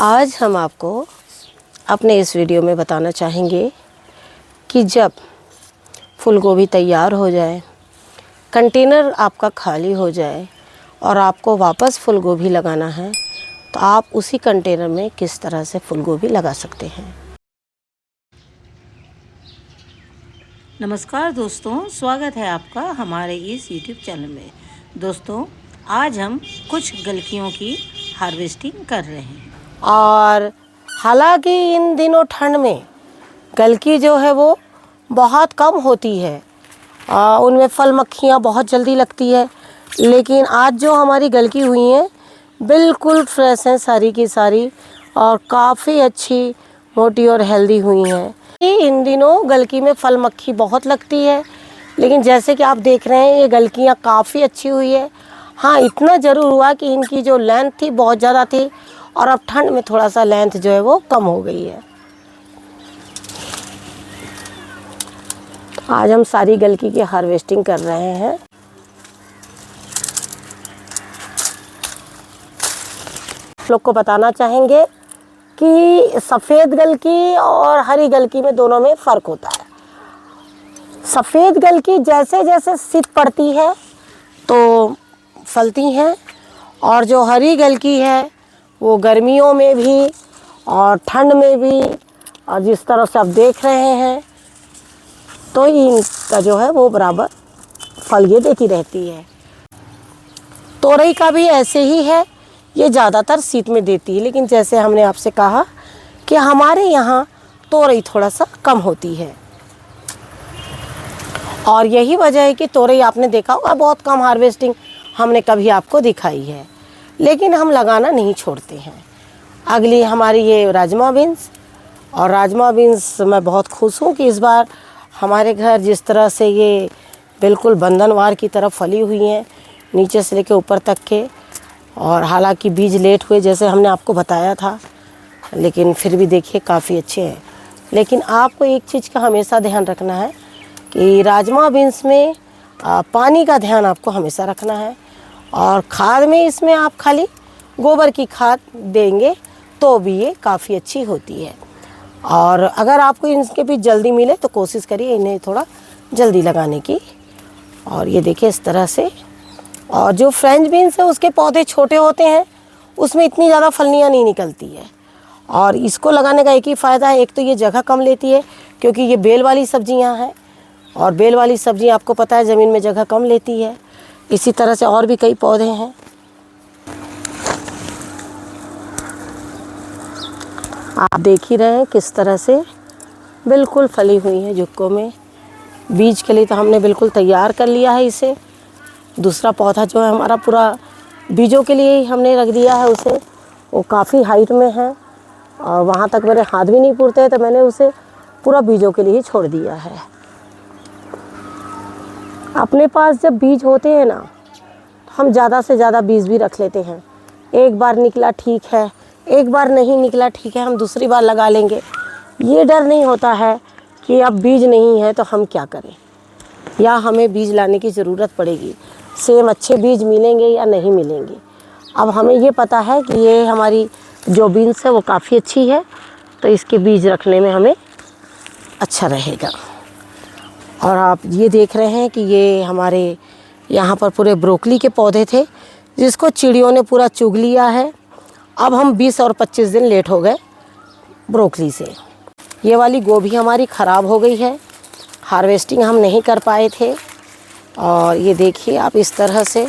आज हम आपको अपने इस वीडियो में बताना चाहेंगे कि जब फूल गोभी तैयार हो जाए, कंटेनर आपका खाली हो जाए और आपको वापस फूल गोभी लगाना है तो आप उसी कंटेनर में किस तरह से फूल गोभी लगा सकते हैं। नमस्कार दोस्तों, स्वागत है आपका हमारे इस YouTube चैनल में। दोस्तों, आज हम कुछ गलकियों की हार्वेस्टिंग कर रहे हैं। और हालांकि इन दिनों ठंड में गलकी जो है वो बहुत कम होती है, उनमें फल मक्खियाँ बहुत जल्दी लगती है, लेकिन आज जो हमारी गलकी हुई हैं बिल्कुल फ्रेश हैं सारी की सारी और काफ़ी अच्छी मोटी और हेल्दी हुई हैं। इन दिनों गलकी में फल मक्खी बहुत लगती है, लेकिन जैसे कि आप देख रहे हैं ये गलकियाँ काफ़ी अच्छी हुई है। हाँ, इतना ज़रूर हुआ कि इनकी जो लेंथ थी बहुत ज़्यादा थी और अब ठंड में थोड़ा सा लेंथ जो है वो कम हो गई है। आज हम सारी गलकी की हार्वेस्टिंग कर रहे हैं। आप लोग को बताना चाहेंगे कि सफ़ेद गलकी और हरी गलकी में दोनों में फ़र्क होता है। सफ़ेद गलकी जैसे जैसे शीत पड़ती है तो फलती हैं, और जो हरी गलकी है वो गर्मियों में भी और ठंड में भी, और जिस तरह से आप देख रहे हैं तो इनका जो है वो बराबर फल ये देती रहती है। तोरई का भी ऐसे ही है, ये ज़्यादातर शीत में देती है, लेकिन जैसे हमने आपसे कहा कि हमारे यहाँ तोरई थोड़ा सा कम होती है और यही वजह है कि तोरई आपने देखा होगा बहुत कम हार्वेस्टिंग हमने कभी आपको दिखाई है, लेकिन हम लगाना नहीं छोड़ते हैं। अगली हमारी ये राजमा बीन्स, और राजमा बीन्स मैं बहुत खुश हूँ कि इस बार हमारे घर जिस तरह से ये बिल्कुल बंधनवार की तरफ फली हुई हैं, नीचे से लेकर ऊपर तक के। और हालांकि बीज लेट हुए जैसे हमने आपको बताया था, लेकिन फिर भी देखिए काफ़ी अच्छे हैं। लेकिन आपको एक चीज़ का हमेशा ध्यान रखना है कि राजमा बीन्स में पानी का ध्यान आपको हमेशा रखना है, और खाद में इसमें आप खाली गोबर की खाद देंगे तो भी ये काफ़ी अच्छी होती है। और अगर आपको इनके भी जल्दी मिले तो कोशिश करिए इन्हें थोड़ा जल्दी लगाने की। और ये देखिए इस तरह से। और जो फ्रेंच बीन्स है उसके पौधे छोटे होते हैं, उसमें इतनी ज़्यादा फलियाँ नहीं निकलती है, और इसको लगाने का एक ही फ़ायदा है, एक तो ये जगह कम लेती है क्योंकि ये बेल वाली सब्जियां हैं, और बेल वाली सब्जियां आपको पता है ज़मीन में जगह कम लेती है। इसी तरह से और भी कई पौधे हैं। आप देख ही रहे हैं किस तरह से बिल्कुल फली हुई है जुक्कों में। बीज के लिए तो हमने बिल्कुल तैयार कर लिया है इसे। दूसरा पौधा जो है हमारा पूरा बीजों के लिए ही हमने रख दिया है उसे, वो काफ़ी हाइट में है और वहाँ तक मेरे हाथ भी नहीं पुरते, तो मैंने उसे पूरा बीजों के लिए ही छोड़ दिया है। अपने पास जब बीज होते हैं ना, हम ज़्यादा से ज़्यादा बीज भी रख लेते हैं। एक बार निकला ठीक है, एक बार नहीं निकला ठीक है, हम दूसरी बार लगा लेंगे। ये डर नहीं होता है कि अब बीज नहीं है तो हम क्या करें, या हमें बीज लाने की ज़रूरत पड़ेगी, सेम अच्छे बीज मिलेंगे या नहीं मिलेंगे। अब हमें ये पता है कि ये हमारी जो बीन्स है वो काफ़ी अच्छी है, तो इसके बीज रखने में हमें अच्छा रहेगा। और आप ये देख रहे हैं कि ये हमारे यहाँ पर पूरे ब्रोकली के पौधे थे जिसको चिड़ियों ने पूरा चुग लिया है। अब हम 20 और 25 दिन लेट हो गए ब्रोकली से। ये वाली गोभी हमारी ख़राब हो गई है, हार्वेस्टिंग हम नहीं कर पाए थे, और ये देखिए आप इस तरह से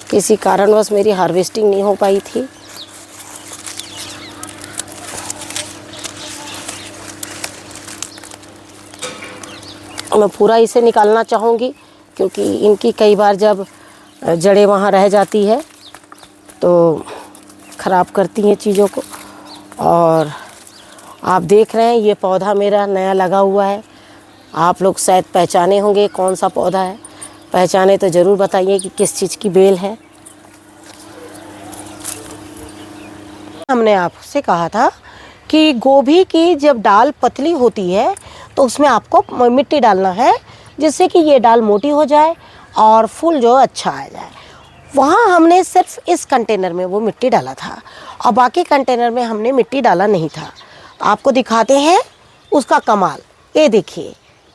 किसी कारणवश मेरी हार्वेस्टिंग नहीं हो पाई थी। मैं पूरा इसे निकालना चाहूँगी क्योंकि इनकी कई बार जब जड़ें वहाँ रह जाती है तो ख़राब करती हैं चीज़ों को। और आप देख रहे हैं ये पौधा मेरा नया लगा हुआ है, आप लोग शायद पहचाने होंगे कौन सा पौधा है। पहचाने तो ज़रूर बताइए कि किस चीज़ की बेल है। हमने आपसे कहा था कि गोभी की जब डाल पतली होती है तो उसमें आपको मिट्टी डालना है, जिससे कि ये डाल मोटी हो जाए और फूल जो अच्छा आ जाए। वहाँ हमने सिर्फ इस कंटेनर में वो मिट्टी डाला था और बाकी कंटेनर में हमने मिट्टी डाला नहीं था। तो आपको दिखाते हैं उसका कमाल। ये देखिए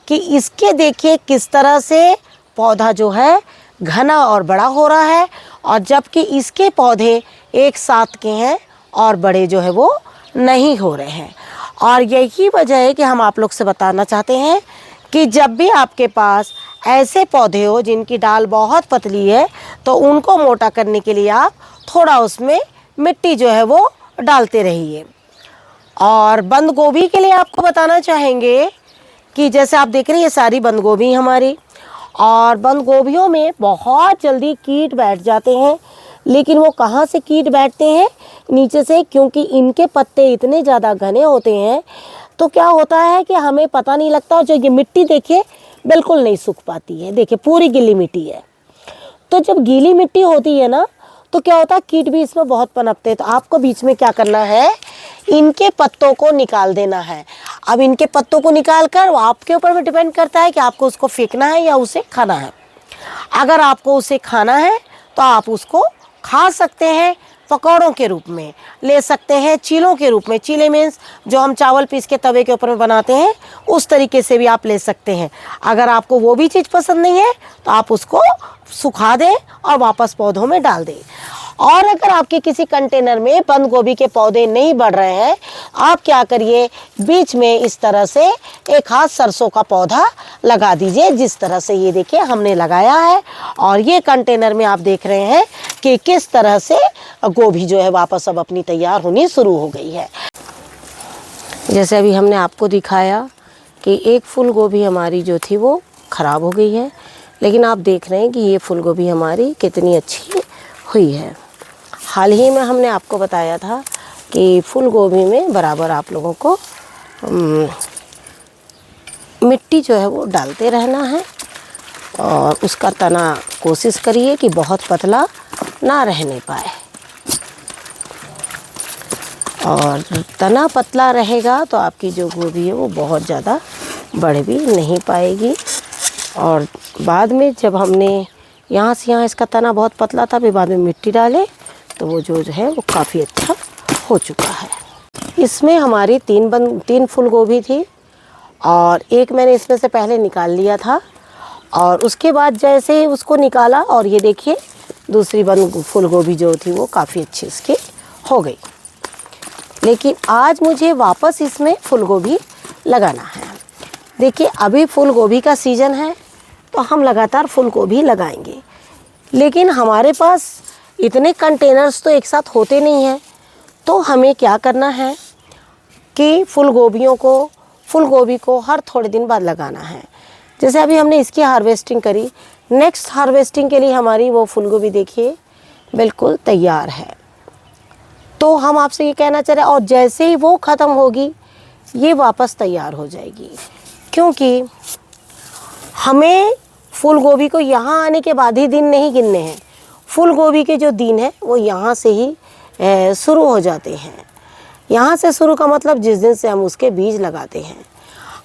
कि इसके देखिए किस तरह से पौधा जो है घना और बड़ा हो रहा है, और जबकि इसके पौधे एक साथ के हैं और बड़े जो है वो नहीं हो रहे हैं। और यही वजह है कि हम आप लोग से बताना चाहते हैं कि जब भी आपके पास ऐसे पौधे हो जिनकी डाल बहुत पतली है, तो उनको मोटा करने के लिए आप थोड़ा उसमें मिट्टी जो है वो डालते रहिए। और बंद गोभी के लिए आपको बताना चाहेंगे कि जैसे आप देख रहे हैं ये सारी बंद गोभी हमारी, और बंद गोभियों में बहुत जल्दी कीट बैठ जाते हैं। लेकिन वो कहाँ से कीट बैठते हैं? नीचे से, क्योंकि इनके पत्ते इतने ज़्यादा घने होते हैं। तो क्या होता है कि हमें पता नहीं लगता, और जो ये मिट्टी देखिए बिल्कुल नहीं सूख पाती है, देखिए पूरी गीली मिट्टी है। तो जब गीली मिट्टी होती है ना, तो क्या होता है कीट भी इसमें बहुत पनपते हैं। तो आपको बीच में क्या करना है, इनके पत्तों को निकाल देना है। अब इनके पत्तों को निकाल कर, वो आपके ऊपर में डिपेंड करता है कि आपको उसको फेंकना है या उसे खाना है। अगर आपको उसे खाना है तो आप उसको खा सकते हैं, पकौड़ों के रूप में ले सकते हैं, चीलों के रूप में। चीले मीन्स जो हम चावल पीस के तवे के ऊपर में बनाते हैं, उस तरीके से भी आप ले सकते हैं। अगर आपको वो भी चीज़ पसंद नहीं है तो आप उसको सुखा दें और वापस पौधों में डाल दें। और अगर आपके किसी कंटेनर में बंद गोभी के पौधे नहीं बढ़ रहे हैं, आप क्या करिए, बीच में इस तरह से एक हाथ सरसों का पौधा लगा दीजिए, जिस तरह से ये देखिए हमने लगाया है। और ये कंटेनर में आप देख रहे हैं कि किस तरह से गोभी जो है वापस अब अपनी तैयार होनी शुरू हो गई है। जैसे अभी हमने आपको दिखाया कि एक फूल गोभी हमारी जो थी वो ख़राब हो गई है, लेकिन आप देख रहे हैं कि ये फूल गोभी हमारी कितनी अच्छी हुई है। हाल ही में हमने आपको बताया था कि फूल गोभी में बराबर आप लोगों को मिट्टी जो है वो डालते रहना है, और उसका तना कोशिश करिए कि बहुत पतला ना रहने पाए। और तना पतला रहेगा तो आपकी जो गोभी है वो बहुत ज़्यादा बढ़ भी नहीं पाएगी। और बाद में जब हमने यहाँ से यहाँ इसका तना बहुत पतला था, फिर बाद में मिट्टी डाले तो वो जो है वो काफ़ी अच्छा हो चुका है। इसमें हमारी तीन फूल गोभी थी, और एक मैंने इसमें से पहले निकाल लिया था, और उसके बाद जैसे ही उसको निकाला, और ये देखिए दूसरी फूल गोभी जो थी वो काफ़ी अच्छी इसकी हो गई। लेकिन आज मुझे वापस इसमें फूल गोभी लगाना है। देखिए अभी फूल गोभी का सीज़न है, तो हम लगातार फूल गोभी लगाएंगे। लेकिन हमारे पास इतने कंटेनर्स तो एक साथ होते नहीं हैं, तो हमें क्या करना है कि फूल गोभी को हर थोड़े दिन बाद लगाना है। जैसे अभी हमने इसकी हार्वेस्टिंग करी, नेक्स्ट हार्वेस्टिंग के लिए हमारी वो फूल गोभी देखिए बिल्कुल तैयार है। तो हम आपसे ये कहना चाह रहे हैं, और जैसे ही वो ख़त्म होगी ये वापस तैयार हो जाएगी, क्योंकि हमें फूल गोभी को यहाँ आने के बाद ही दिन नहीं गिनने हैं। फूल गोभी के जो दिन है वो यहाँ से ही शुरू हो जाते हैं। यहाँ से शुरू का मतलब जिस दिन से हम उसके बीज लगाते हैं।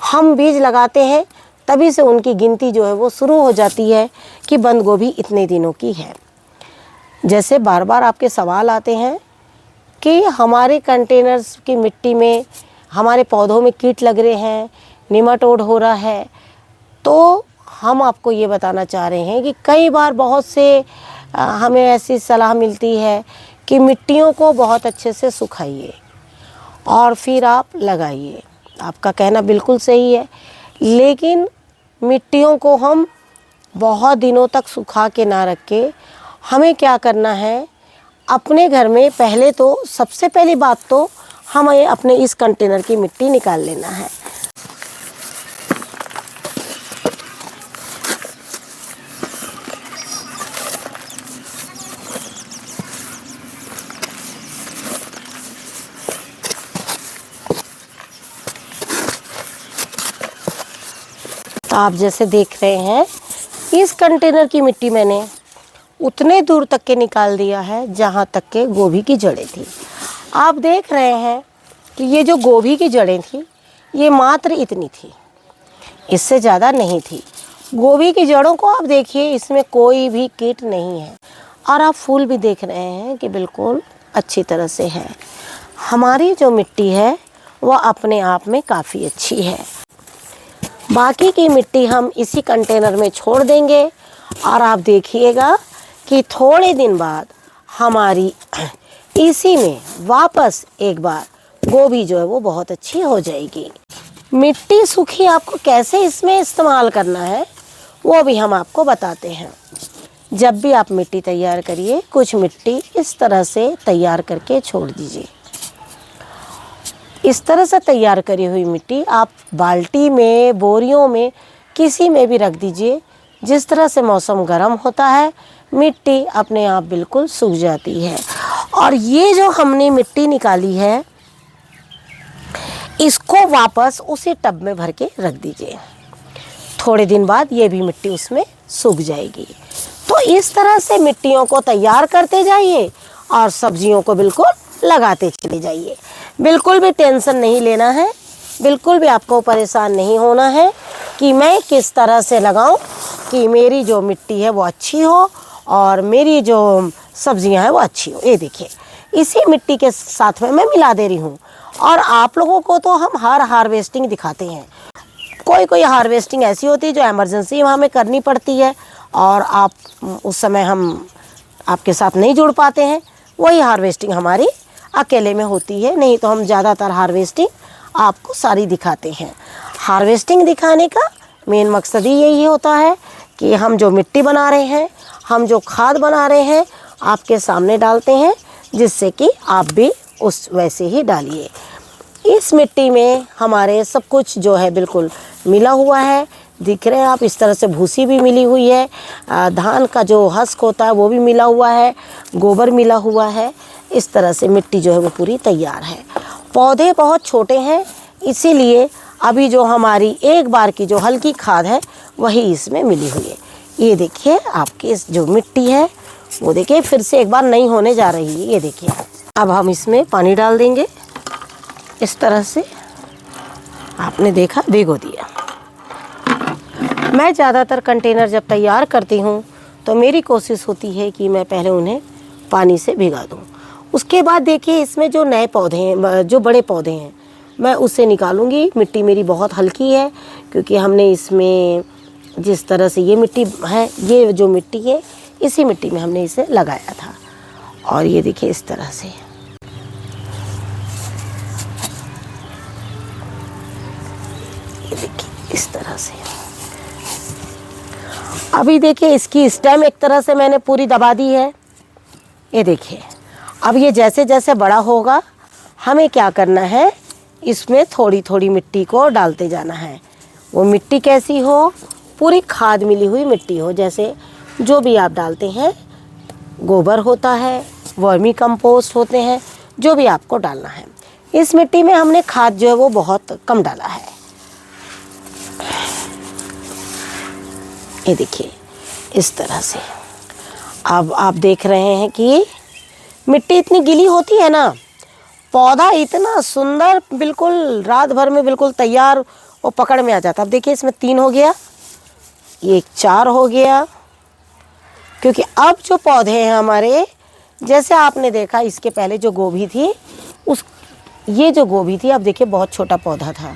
हम बीज लगाते हैं तभी से उनकी गिनती जो है वो शुरू हो जाती है कि बंद गोभी इतने दिनों की है। जैसे बार बार आपके सवाल आते हैं कि हमारे कंटेनर्स की मिट्टी में हमारे पौधों में कीट लग रहे हैं, निमाटोड हो रहा है, तो हम आपको ये बताना चाह रहे हैं कि कई बार बहुत से हमें ऐसी सलाह मिलती है कि मिट्टियों को बहुत अच्छे से सुखाइए और फिर आप लगाइए। आपका कहना बिल्कुल सही है, लेकिन मिट्टियों को हम बहुत दिनों तक सुखा के ना रख के हमें क्या करना है, अपने घर में पहले तो सबसे पहली बात तो हमें अपने इस कंटेनर की मिट्टी निकाल लेना है। तो आप जैसे देख रहे हैं इस कंटेनर की मिट्टी मैंने उतने दूर तक के निकाल दिया है जहाँ तक के गोभी की जड़ें थी। आप देख रहे हैं कि ये जो गोभी की जड़ें थी ये मात्र इतनी थी, इससे ज़्यादा नहीं थी। गोभी की जड़ों को आप देखिए, इसमें कोई भी कीट नहीं है, और आप फूल भी देख रहे हैं कि बिल्कुल अच्छी तरह से है। हमारी जो मिट्टी है वह अपने आप में काफ़ी अच्छी है। बाकी की मिट्टी हम इसी कंटेनर में छोड़ देंगे और आप देखिएगा कि थोड़े दिन बाद हमारी इसी में वापस एक बार गोभी जो है वो बहुत अच्छी हो जाएगी। मिट्टी सूखी आपको कैसे इसमें इस्तेमाल करना है वो भी हम आपको बताते हैं। जब भी आप मिट्टी तैयार करिए, कुछ मिट्टी इस तरह से तैयार करके छोड़ दीजिए। इस तरह से तैयार करी हुई मिट्टी आप बाल्टी में, बोरियों में, किसी में भी रख दीजिए। जिस तरह से मौसम गर्म होता है मिट्टी अपने आप बिल्कुल सूख जाती है। और ये जो हमने मिट्टी निकाली है इसको वापस उसी टब में भर के रख दीजिए। थोड़े दिन बाद ये भी मिट्टी उसमें सूख जाएगी। तो इस तरह से मिट्टियों को तैयार करते जाइए और सब्जियों को बिल्कुल लगाते चले जाइए। बिल्कुल भी टेंशन नहीं लेना है, बिल्कुल भी आपको परेशान नहीं होना है कि मैं किस तरह से लगाऊं कि मेरी जो मिट्टी है वो अच्छी हो और मेरी जो सब्जियां हैं वो अच्छी हो। ये देखिए इसी मिट्टी के साथ में मैं मिला दे रही हूँ। और आप लोगों को तो हम हर हार्वेस्टिंग दिखाते हैं। कोई हार्वेस्टिंग ऐसी होती है जो इमरजेंसी वहाँ में करनी पड़ती है और आप उस समय हम आपके साथ नहीं जुड़ पाते हैं। वही हार्वेस्टिंग हमारी अकेले में होती है, नहीं तो हम ज़्यादातर हार्वेस्टिंग आपको सारी दिखाते हैं। हार्वेस्टिंग दिखाने का मेन मकसद ही यही होता है कि हम जो मिट्टी बना रहे हैं, हम जो खाद बना रहे हैं आपके सामने डालते हैं, जिससे कि आप भी उस वैसे ही डालिए। इस मिट्टी में हमारे सब कुछ जो है बिल्कुल मिला हुआ है। दिख रहे हैं आप, इस तरह से भूसी भी मिली हुई है, धान का जो हस्क होता है वो भी मिला हुआ है, गोबर मिला हुआ है। इस तरह से मिट्टी जो है वो पूरी तैयार है। पौधे बहुत छोटे हैं, इसीलिए अभी जो हमारी एक बार की जो हल्की खाद है वही इसमें मिली हुई है। ये देखिए आपकी इस जो मिट्टी है वो देखिए फिर से एक बार नई होने जा रही है। ये देखिए अब हम इसमें पानी डाल देंगे। इस तरह से आपने देखा, भिगो दिया। मैं ज़्यादातर कंटेनर जब तैयार करती हूँ तो मेरी कोशिश होती है कि मैं पहले उन्हें पानी से भिगा दूँ। उसके बाद देखिए इसमें जो नए पौधे हैं, जो बड़े पौधे हैं, मैं उसे निकालूंगी। मिट्टी मेरी बहुत हल्की है क्योंकि हमने इसमें जिस तरह से ये मिट्टी है, ये जो मिट्टी है इसी मिट्टी में हमने इसे लगाया था। और ये देखिए इस तरह से ये देखिए इस तरह से। अभी देखिए इसकी स्टेम एक तरह से मैंने पूरी दबा दी है। ये देखिए अब ये जैसे जैसे बड़ा होगा हमें क्या करना है, इसमें थोड़ी थोड़ी मिट्टी को डालते जाना है। वो मिट्टी कैसी हो, पूरी खाद मिली हुई मिट्टी हो। जैसे जो भी आप डालते हैं, गोबर होता है, वर्मी कंपोस्ट होते हैं, जो भी आपको डालना है। इस मिट्टी में हमने खाद जो है वो बहुत कम डाला है। ये देखिए इस तरह से। अब आप देख रहे हैं कि मिट्टी इतनी गीली होती है ना, पौधा इतना सुंदर बिल्कुल रात भर में बिल्कुल तैयार वो पकड़ में आ जाता। अब देखिए इसमें 3 हो गया, ये 4 हो गया। क्योंकि अब जो पौधे हैं हमारे, जैसे आपने देखा इसके पहले जो गोभी थी, ये जो गोभी थी अब देखिए बहुत छोटा पौधा था,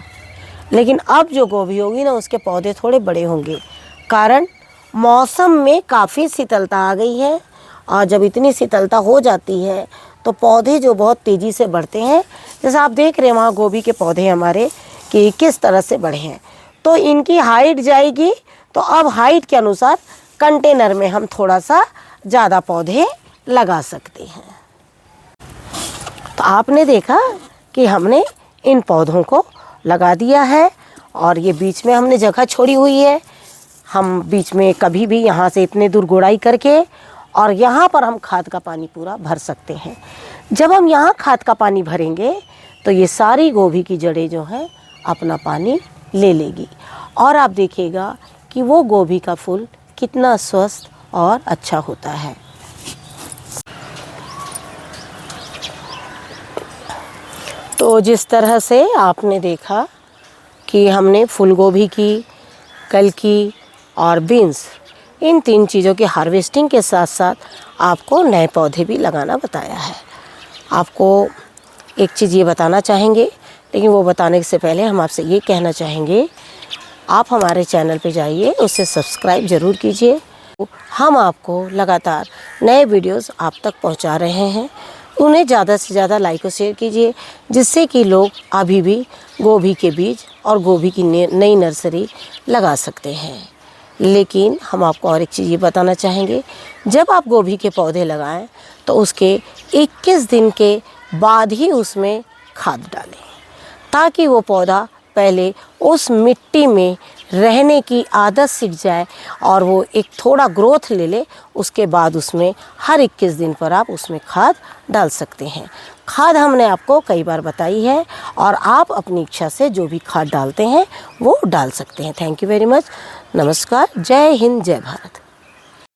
लेकिन अब जो गोभी होगी ना उसके पौधे थोड़े बड़े होंगे। कारण मौसम में काफ़ी शीतलता आ गई है और जब इतनी शीतलता हो जाती है तो पौधे जो बहुत तेज़ी से बढ़ते हैं। जैसे आप देख रहे हैं वहाँ गोभी के पौधे हमारे कि किस तरह से बढ़े हैं। तो इनकी हाइट जाएगी, तो अब हाइट के अनुसार कंटेनर में हम थोड़ा सा ज़्यादा पौधे लगा सकते हैं। तो आपने देखा कि हमने इन पौधों को लगा दिया है और ये बीच में हमने जगह छोड़ी हुई है। हम बीच में कभी भी यहाँ से इतने दूर गुड़ाई करके और यहाँ पर हम खाद का पानी पूरा भर सकते हैं। जब हम यहाँ खाद का पानी भरेंगे तो ये सारी गोभी की जड़ें जो हैं अपना पानी ले लेगी और आप देखिएगा कि वो गोभी का फूल कितना स्वस्थ और अच्छा होता है। तो जिस तरह से आपने देखा कि हमने फूल गोभी की, कल की और बीन्स, इन 3 चीज़ों की हार्वेस्टिंग के साथ साथ आपको नए पौधे भी लगाना बताया है। आपको एक चीज़ ये बताना चाहेंगे, लेकिन वो बताने से पहले हम आपसे ये कहना चाहेंगे, आप हमारे चैनल पे जाइए, उसे सब्सक्राइब ज़रूर कीजिए। हम आपको लगातार नए वीडियोस आप तक पहुंचा रहे हैं, उन्हें ज़्यादा से ज़्यादा लाइक और शेयर कीजिए, जिससे कि लोग अभी भी गोभी के बीज और गोभी की नई नर्सरी लगा सकते हैं। लेकिन हम आपको और एक चीज़ ये बताना चाहेंगे, जब आप गोभी के पौधे लगाएं तो उसके 21 दिन के बाद ही उसमें खाद डालें, ताकि वो पौधा पहले उस मिट्टी में रहने की आदत सीख जाए और वो एक थोड़ा ग्रोथ ले ले। उसके बाद उसमें हर 21 दिन पर आप उसमें खाद डाल सकते हैं। खाद हमने आपको कई बार बताई है और आप अपनी इच्छा से जो भी खाद डालते हैं वो डाल सकते हैं। Thank you very much. नमस्कार। जय हिंद, जय भारत।